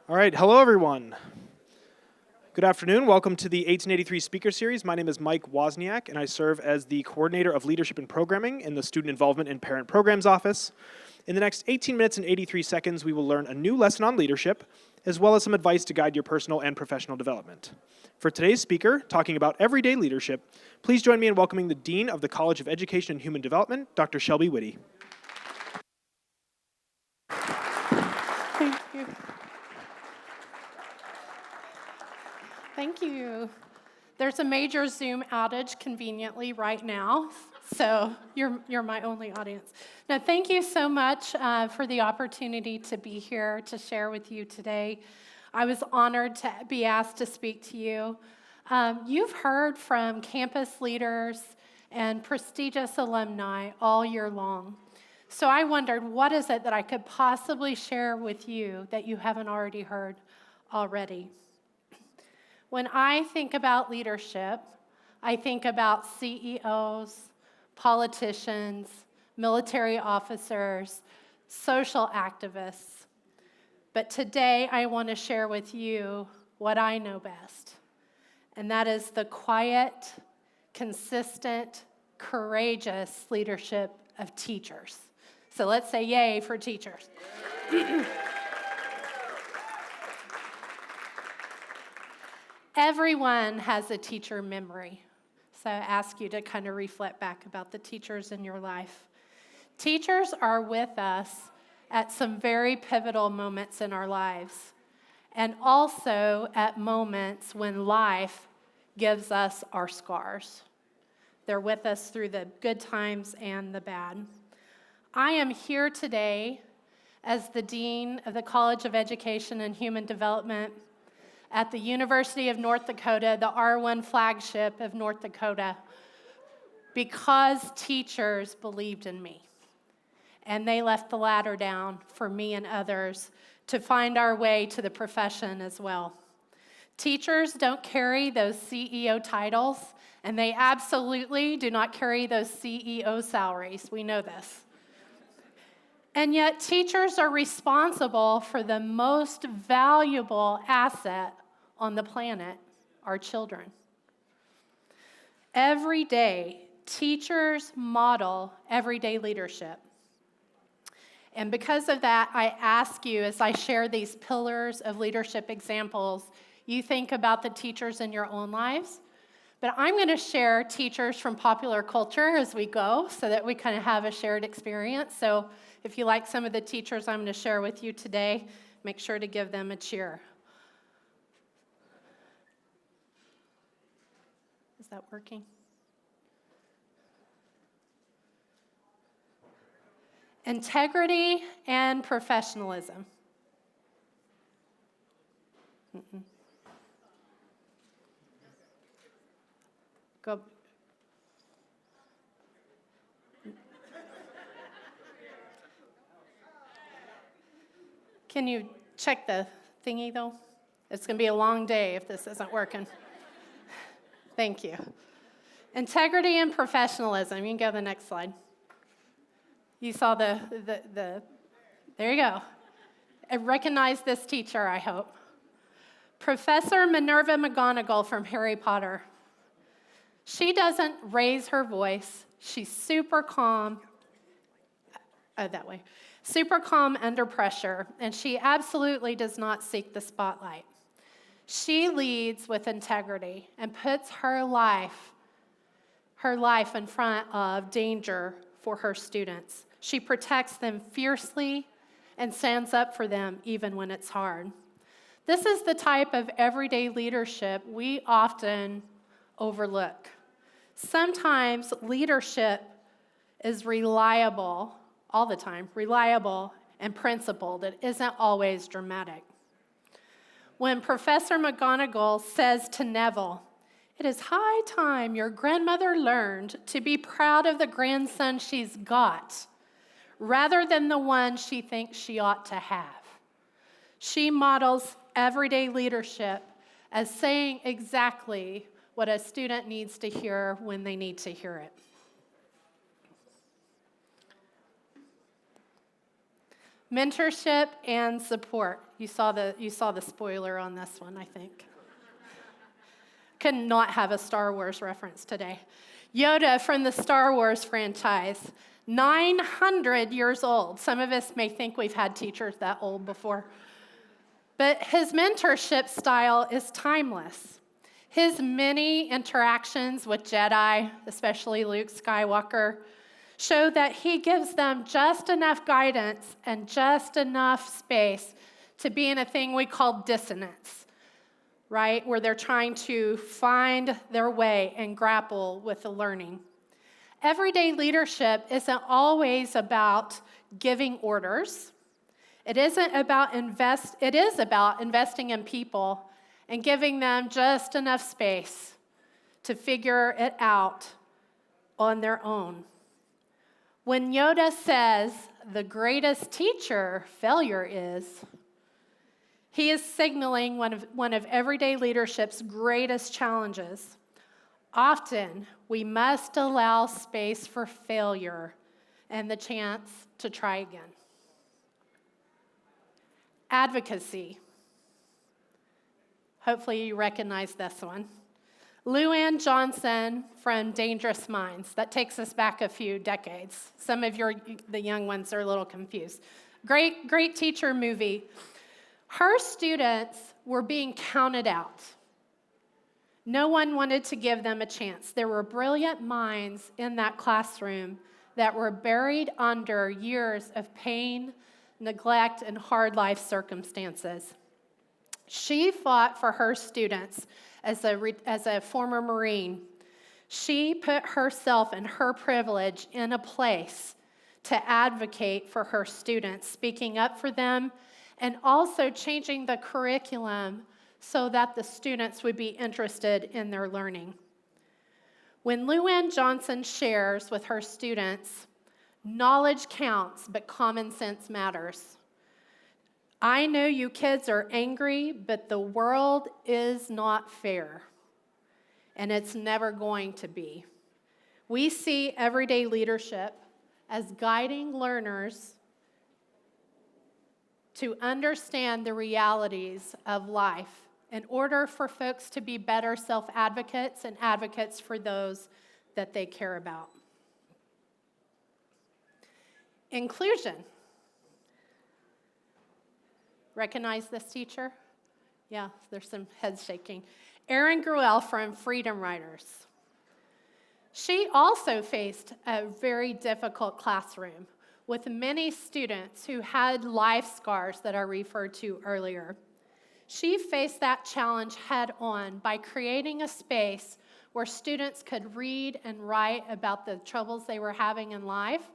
All right, hello everyone. Good afternoon. Welcome to the 1883 Speaker Series. My name is Mike Wozniak, and I serve as the Coordinator of Leadership and Programming in the Student Involvement and Parent Programs Office. In the next 18 minutes and 83 seconds, we will learn a new lesson on leadership, as well as some advice to guide your personal and professional development. For today's speaker, talking about everyday leadership, please join me in welcoming the Dean of the College of Education and Human Development, Dr. Shelbie Witte. Thank you. Thank you. There's a major Zoom outage conveniently right now, so you're my only audience. Now, thank you so much for the opportunity to be here to share with you today. I was honored to be asked to speak to you. You've heard from campus leaders and prestigious alumni all year long. So I wondered, what is it that I could possibly share with you that you haven't already heard already? When I think about leadership, I think about CEOs, politicians, military officers, social activists. But today I want to share with you what I know best, and that is the quiet, consistent, courageous leadership of teachers. So let's say yay for teachers. Everyone has a teacher memory. So I ask you to kind of reflect back about the teachers in your life. Teachers are with us at some very pivotal moments in our lives, and also at moments when life gives us our scars. They're with us through the good times and the bad. I am here today as the Dean of the College of Education and Human Development at the University of North Dakota, the R1 flagship of North Dakota, because teachers believed in me. And they left the ladder down for me and others to find our way to the profession as well. Teachers don't carry those CEO titles, and they absolutely do not carry those CEO salaries. We know this. And yet, teachers are responsible for the most valuable asset on the planet, our children. Every day, teachers model everyday leadership. And because of that, I ask you, as I share these pillars of leadership examples, you think about the teachers in your own lives. But I'm going to share teachers from popular culture as we go so that we kind of have a shared experience. So if you like some of the teachers I'm going to share with you today, make sure to give them a cheer. Is that working? Integrity and professionalism. Go. Can you check the thingy, though? It's going to be a long day if this isn't working. Thank you. Integrity and professionalism. You can go to the next slide. You saw the there you go. I recognize this teacher, I hope. Professor Minerva McGonagall from Harry Potter. She doesn't raise her voice. She's super calm. That way. Super calm under pressure, and she absolutely does not seek the spotlight. She leads with integrity and puts her life in front of danger for her students. She protects them fiercely and stands up for them even when it's hard. This is the type of everyday leadership we often overlook. Sometimes leadership is reliable, all the time, reliable and principled. It isn't always dramatic. When Professor McGonagall says to Neville, "It is high time your grandmother learned to be proud of the grandson she's got, rather than the one she thinks she ought to have," she models everyday leadership as saying exactly what a student needs to hear when they need to hear it. Mentorship and support. You saw the spoiler on this one, I think. Could not have a Star Wars reference today. Yoda from the Star Wars franchise, 900 years old. Some of us may think we've had teachers that old before. But his mentorship style is timeless. His many interactions with Jedi, especially Luke Skywalker, show that he gives them just enough guidance and just enough space to be in a thing we call dissonance, right? Where they're trying to find their way and grapple with the learning. Everyday leadership isn't always about giving orders. It is about investing in people and giving them just enough space to figure it out on their own. When Yoda says the greatest teacher failure is, he is signaling one of everyday leadership's greatest challenges. Often, we must allow space for failure and the chance to try again. Advocacy. Hopefully you recognize this one. Luann Johnson from Dangerous Minds. That takes us back a few decades. Some of the young ones are a little confused. Great teacher movie. Her students were being counted out. No one wanted to give them a chance. There were brilliant minds in that classroom that were buried under years of pain, neglect, and hard life circumstances. She fought for her students as a former Marine. She put herself and her privilege in a place to advocate for her students, speaking up for them, and also changing the curriculum so that the students would be interested in their learning. When Luann Johnson shares with her students, knowledge counts, but common sense matters. I know you kids are angry, but the world is not fair, and it's never going to be. We see everyday leadership as guiding learners to understand the realities of life in order for folks to be better self-advocates and advocates for those that they care about. Inclusion. Recognize this teacher? Yeah, there's some heads shaking. Erin Gruelle from Freedom Riders. She also faced a very difficult classroom with many students who had life scars that I referred to earlier. She faced that challenge head on by creating a space where students could read and write about the troubles they were having in life,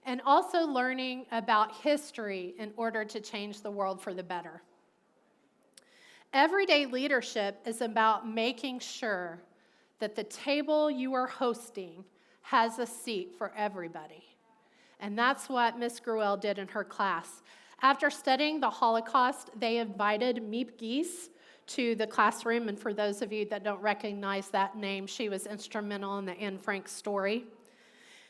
and also learning about history in order to change the world for the better. Everyday leadership is about making sure that the table you are hosting has a seat for everybody. And that's what Ms. Gruelle did in her class. After studying the Holocaust, they invited Miep Gies to the classroom, and for those of you that don't recognize that name, she was instrumental in the Anne Frank story.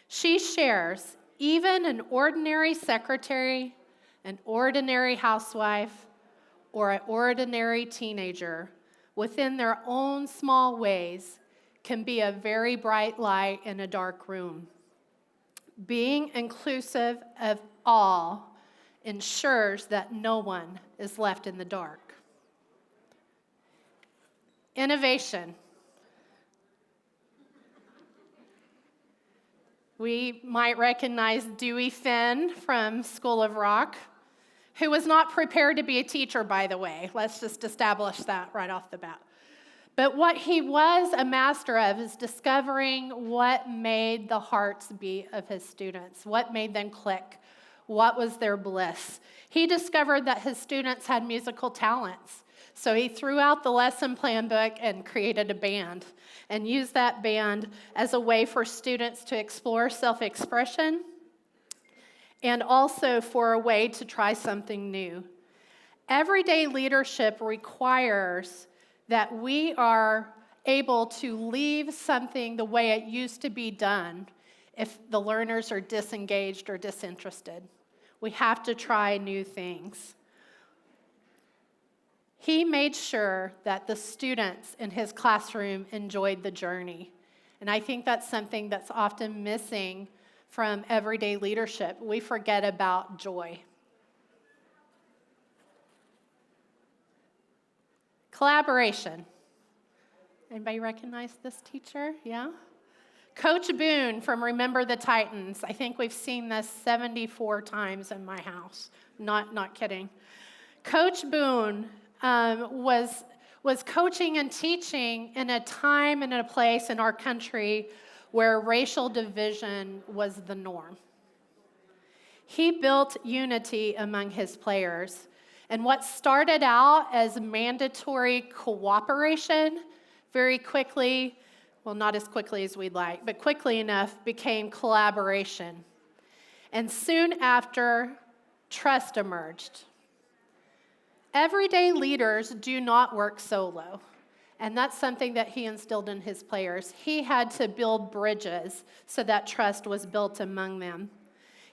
She shares, even an ordinary secretary, an ordinary housewife, or an ordinary teenager, within their own small ways, can be a very bright light in a dark room. Being inclusive of all ensures that no one is left in the dark. Innovation. We might recognize Dewey Finn from School of Rock, who was not prepared to be a teacher, by the way. Let's just establish that right off the bat. But what he was a master of is discovering what made the hearts beat of his students, what made them click, what was their bliss. He discovered that his students had musical talents. So he threw out the lesson plan book and created a band and used that band as a way for students to explore self-expression and also for a way to try something new. Everyday leadership requires that we are able to leave something the way it used to be done if the learners are disengaged or disinterested. We have to try new things. He made sure that the students in his classroom enjoyed the journey. And I think that's something that's often missing from everyday leadership. We forget about joy. Collaboration. Anybody recognize this teacher? Yeah? Coach Boone from Remember the Titans. I think we've seen this 74 times in my house. Not kidding. Coach Boone was coaching and teaching in a time and in a place in our country where racial division was the norm. He built unity among his players. And what started out as mandatory cooperation very quickly, well, not as quickly as we'd like, but quickly enough, became collaboration. And soon after, trust emerged. Everyday leaders do not work solo. And that's something that he instilled in his players. He had to build bridges so that trust was built among them.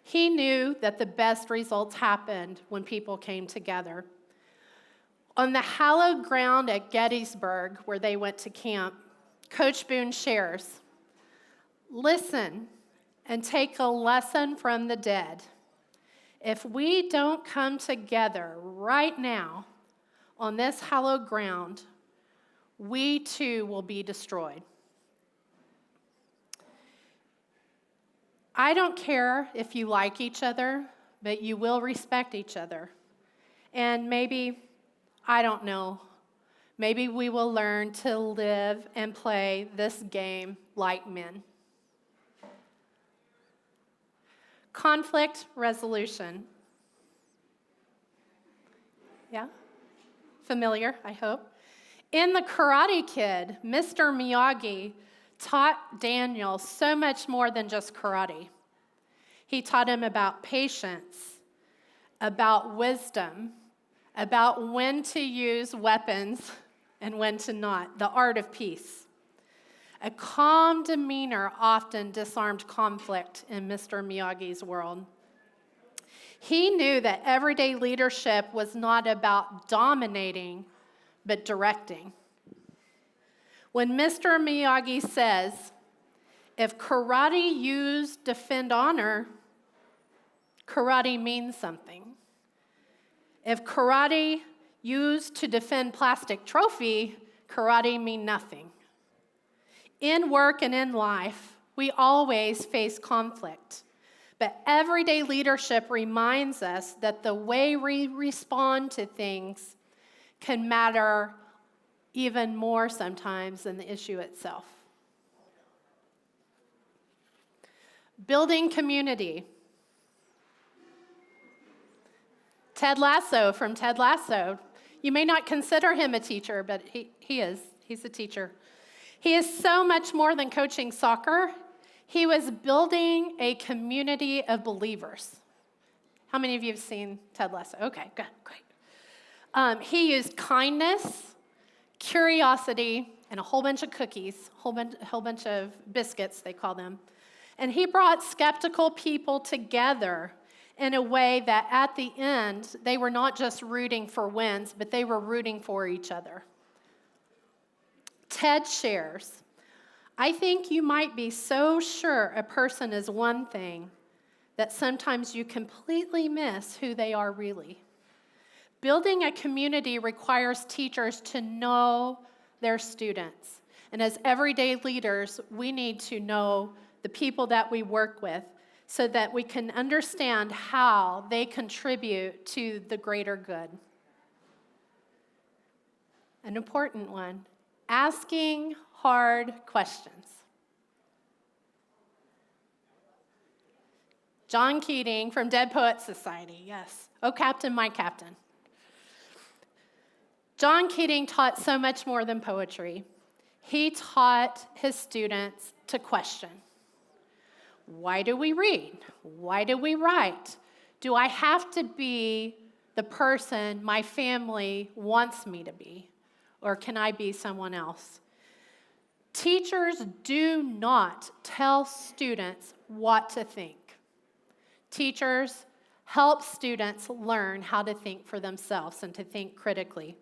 He knew that the best results happened when people came together. On the hallowed ground at Gettysburg, where they went to camp, Coach Boone shares, "Listen and take a lesson from the dead. If we don't come together right now on this hallowed ground, we too will be destroyed." I don't care if you like each other, but you will respect each other. And maybe, I don't know, maybe we will learn to live and play this game like men. Conflict resolution. Yeah? Familiar, I hope. In The Karate Kid, Mr. Miyagi taught Daniel so much more than just karate. He taught him about patience, about wisdom, about when to use weapons and when to not, the art of peace. A calm demeanor often disarmed conflict in Mr. Miyagi's world. He knew that everyday leadership was not about dominating, but directing. When Mr. Miyagi says, if karate used defend honor, karate means something. If karate used to defend plastic trophy, karate mean nothing. In work and in life, we always face conflict. But everyday leadership reminds us that the way we respond to things can matter even more sometimes than the issue itself. Building community. Ted Lasso from Ted Lasso. You may not consider him a teacher, but he is. He's a teacher. He is so much more than coaching soccer. He was building a community of believers. How many of you have seen Ted Lasso? Okay, good, great. He used kindness, curiosity, and a whole bunch of cookies, whole bunch of biscuits, they call them. And he brought skeptical people together in a way that at the end, they were not just rooting for wins, but they were rooting for each other. Ted shares, I think you might be so sure a person is one thing that sometimes you completely miss who they are really. Building a community requires teachers to know their students. And as everyday leaders, we need to know the people that we work with so that we can understand how they contribute to the greater good. An important one, asking hard questions. John Keating from Dead Poets Society, yes. Oh, Captain, my Captain. John Keating taught so much more than poetry. He taught his students to question. Why do we read? Why do we write? Do I have to be the person my family wants me to be? Or can I be someone else? Teachers do not tell students what to think. Teachers help students learn how to think for themselves and to think critically.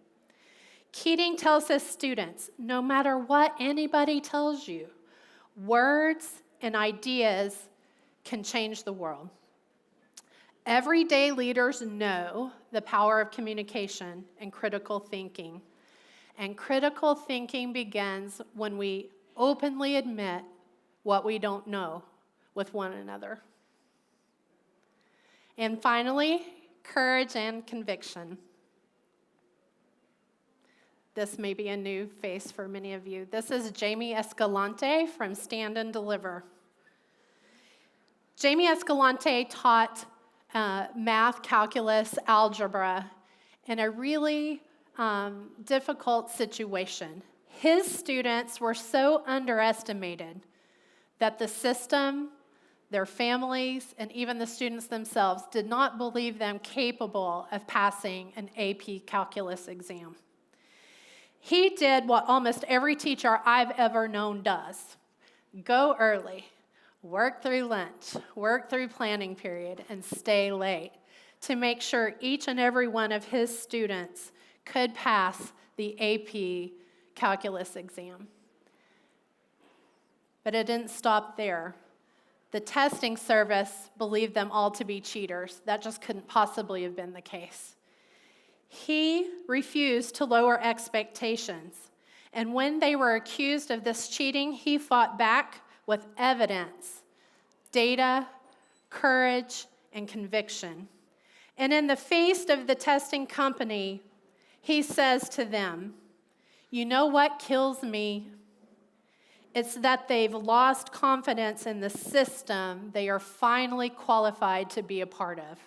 Keating tells his students, no matter what anybody tells you, words and ideas can change the world. Everyday leaders know the power of communication and critical thinking. And critical thinking begins when we openly admit what we don't know with one another. And finally, courage and conviction. This may be a new face for many of you. This is Jamie Escalante from Stand and Deliver. Jamie Escalante taught math, calculus, algebra in a really difficult situation. His students were so underestimated that the system, their families, and even the students themselves did not believe them capable of passing an AP calculus exam. He did what almost every teacher I've ever known does. Go early, work through lunch, work through planning period, and stay late to make sure each and every one of his students could pass the AP calculus exam. But it didn't stop there. The testing service believed them all to be cheaters. That just couldn't possibly have been the case. He refused to lower expectations. And when they were accused of this cheating, he fought back with evidence, data, courage, and conviction. And in the face of the testing company, he says to them, "You know what kills me? It's that they've lost confidence in the system they are finally qualified to be a part of."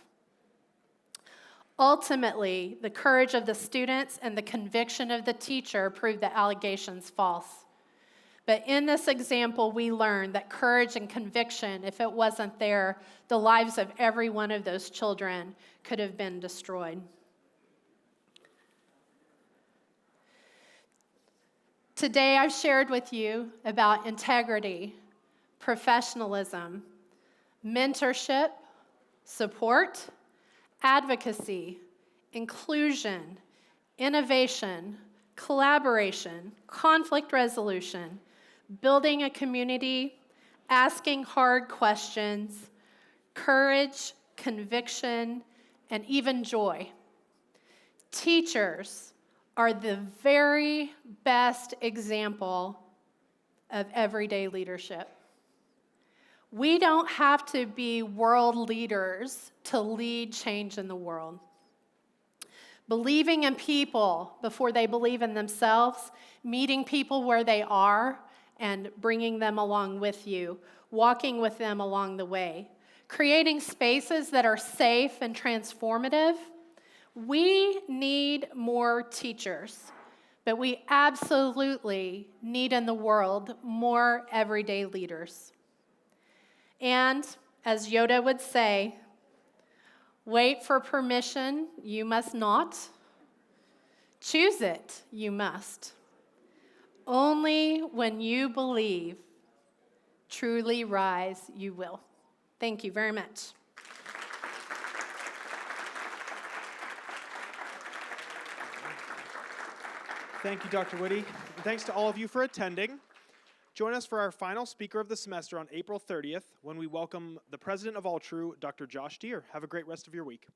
Ultimately, the courage of the students and the conviction of the teacher proved the allegations false. But in this example, we learned that courage and conviction, if it wasn't there, the lives of every one of those children could have been destroyed. Today, I've shared with you about integrity, professionalism, mentorship, support, advocacy, inclusion, innovation, collaboration, conflict resolution, building a community, asking hard questions, courage, conviction, and even joy. Teachers are the very best example of everyday leadership. We don't have to be world leaders to lead change in the world. Believing in people before they believe in themselves, meeting people where they are and bringing them along with you, walking with them along the way, creating spaces that are safe and transformative. We need more teachers, but we absolutely need in the world more everyday leaders. And as Yoda would say, wait for permission, you must not. Choose it, you must. Only when you believe, truly rise, you will. Thank you very much. Thank you, Dr. Witte. And thanks to all of you for attending. Join us for our final speaker of the semester on April 30th when we welcome the president of All True, Dr. Josh Deere. Have a great rest of your week.